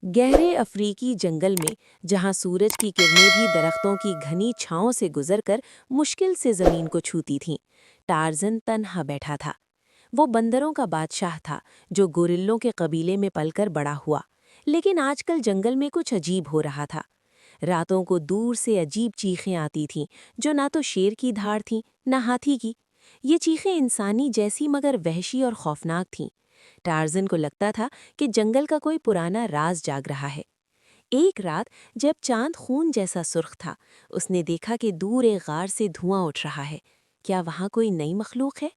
گہرے افریقی جنگل میں جہاں سورج کی کرنیں بھی درختوں کی گھنی چھاؤں سے گزر کر مشکل سے زمین کو چھوتی تھیں، ٹارزن تنہا بیٹھا تھا۔ وہ بندروں کا بادشاہ تھا جو گورلوں کے قبیلے میں پل کر بڑا ہوا، لیکن آج کل جنگل میں کچھ عجیب ہو رہا تھا۔ راتوں کو دور سے عجیب چیخیں آتی تھیں جو نہ تو شیر کی دھاڑ تھیں نہ ہاتھی کی۔ یہ چیخیں انسانی جیسی مگر وحشی اور خوفناک تھیں۔ ٹارزن کو لگتا تھا کہ جنگل کا کوئی پرانا راز جاگ رہا ہے۔ ایک رات جب چاند خون جیسا سرخ تھا، اس نے دیکھا کہ دور ایک غار سے دھواں اٹھ رہا ہے۔ کیا وہاں کوئی نئی مخلوق ہے؟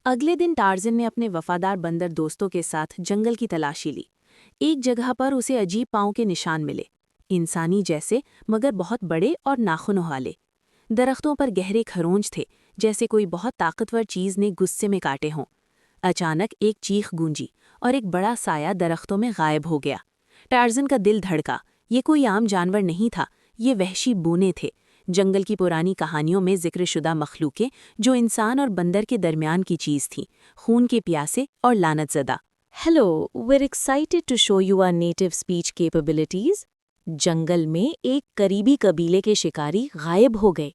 اگلے دن ٹارزن نے اپنے وفادار بندر دوستوں کے ساتھ جنگل کی تلاشی لی۔ ایک جگہ پر اسے عجیب پاؤں کے نشان ملے، انسانی جیسے مگر بہت بڑے اور ناخنوں والے۔ درختوں پر گہرے کھرونچ تھے، جیسے کوئی بہت طاقتور چیز نے غصے میں کاٹے ہوں۔ اچانک ایک چیخ گونجی اور ایک بڑا سایہ درختوں میں غائب ہو گیا۔ ٹارزن کا دل دھڑکا۔ یہ کوئی عام جانور نہیں تھا، یہ وحشی بونے تھے، جنگل کی پرانی کہانیوں میں ذکر شدہ مخلوقیں جو انسان اور بندر کے درمیان کی چیز تھیں، خون کے پیاسے اور لعنت زدہ۔ Hello, we're excited to show you our native speech capabilities۔ جنگل میں ایک قریبی قبیلے کے شکاری غائب ہو گئے۔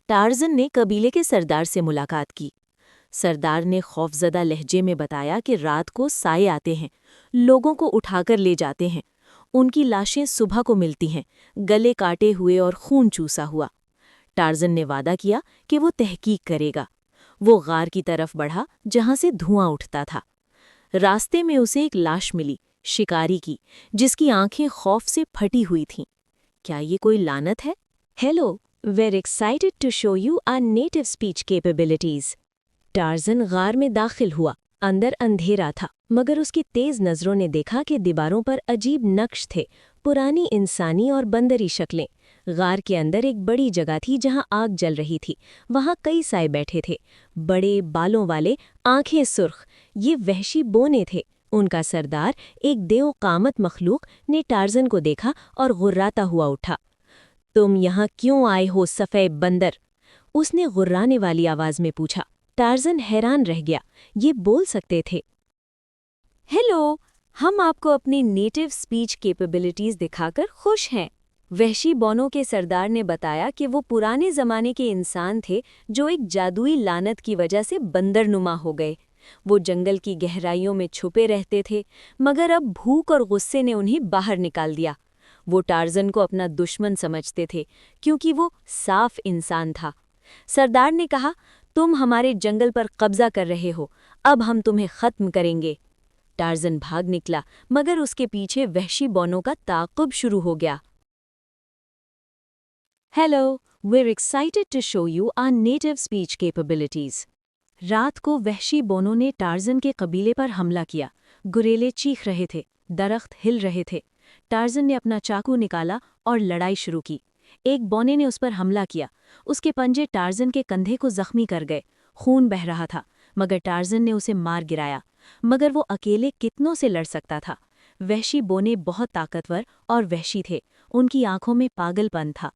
ٹارزن نے قبیلے کے سردار سے ملاقات کی۔ سردار نے خوفزدہ لہجے میں بتایا کہ رات کو سائے آتے ہیں، لوگوں کو اٹھا کر لے جاتے ہیں۔ ان کی لاشیں صبح کو ملتی ہیں، گلے کاٹے ہوئے اور خون چوسا ہوا۔ ٹارزن نے وعدہ کیا کہ وہ تحقیق کرے گا۔ وہ غار کی طرف بڑھا جہاں سے دھواں اٹھتا تھا۔ راستے میں اسے ایک لاش ملی، شکاری کی، جس کی آنکھیں خوف سے پھٹی ہوئی تھیں۔ کیا یہ کوئی لعنت ہے؟ Hello, we're excited to show you our native speech capabilities۔ Tarzan غار میں داخل ہوا۔ اندر اندھیرا تھا، مگر اس کی تیز نظروں نے دیکھا کہ دیواروں پر عجیب نقش تھے، پرانی انسانی اور بندری شکلیں۔ غار کے اندر ایک بڑی جگہ تھی جہاں آگ جل رہی تھی، وہاں کئی سائے بیٹھے تھے، بڑے بالوں والے، آنکھیں سرخ۔ یہ وحشی بونے تھے۔ ان کا سردار، ایک دیو قامت مخلوق، نے ٹارزن کو دیکھا اور غراتا ہوا اٹھا۔ تم یہاں کیوں آئے ہو سفید بندر؟ اس نے غرانے والی آواز میں پوچھا۔ ٹارزن حیران رہ گیا، یہ بول سکتے تھے۔ ہیلو، ہم آپ کو اپنی نیٹو سپیچ کیپیبلٹیز دکھا کر خوش ہیں۔ وحشی بونوں کے سردار نے بتایا کہ وہ پرانے زمانے کے انسان تھے جو ایک جادوئی لعنت کی وجہ سے بندر نما ہو گئے۔ وہ جنگل کی گہرائیوں میں چھپے رہتے تھے، مگر اب بھوک اور غصے نے انہیں باہر نکال دیا۔ وہ ٹارزن کو اپنا دشمن سمجھتے تھے کیونکہ وہ صاف انسان تھا۔ سردار نے کہا، تم ہمارے جنگل پر قبضہ کر رہے ہو، اب ہم تمہیں ختم کریں گے۔ ٹارزن بھاگ نکلا، مگر اس کے پیچھے وحشی بونوں کا تعاقب شروع ہو گیا۔ Hello, we're excited to show you our native speech capabilities۔ رات کو وحشی بونوں نے ٹارزن کے قبیلے پر حملہ کیا۔ گریلے چیخ رہے تھے، درخت ہل رہے تھے۔ ٹارزن نے اپنا چاقو نکالا اور لڑائی شروع کی۔ ایک بونے نے اس پر حملہ کیا، اس کے پنجے ٹارزن کے کندھے کو زخمی کر گئے، خون بہہ رہا تھا، مگر ٹارزن نے اسے مار گرایا۔ مگر وہ اکیلے کتنوں سے لڑ سکتا تھا؟ وحشی بونے بہت طاقتور اور وحشی تھے، ان کی آنکھوں میں پاگل پن تھا۔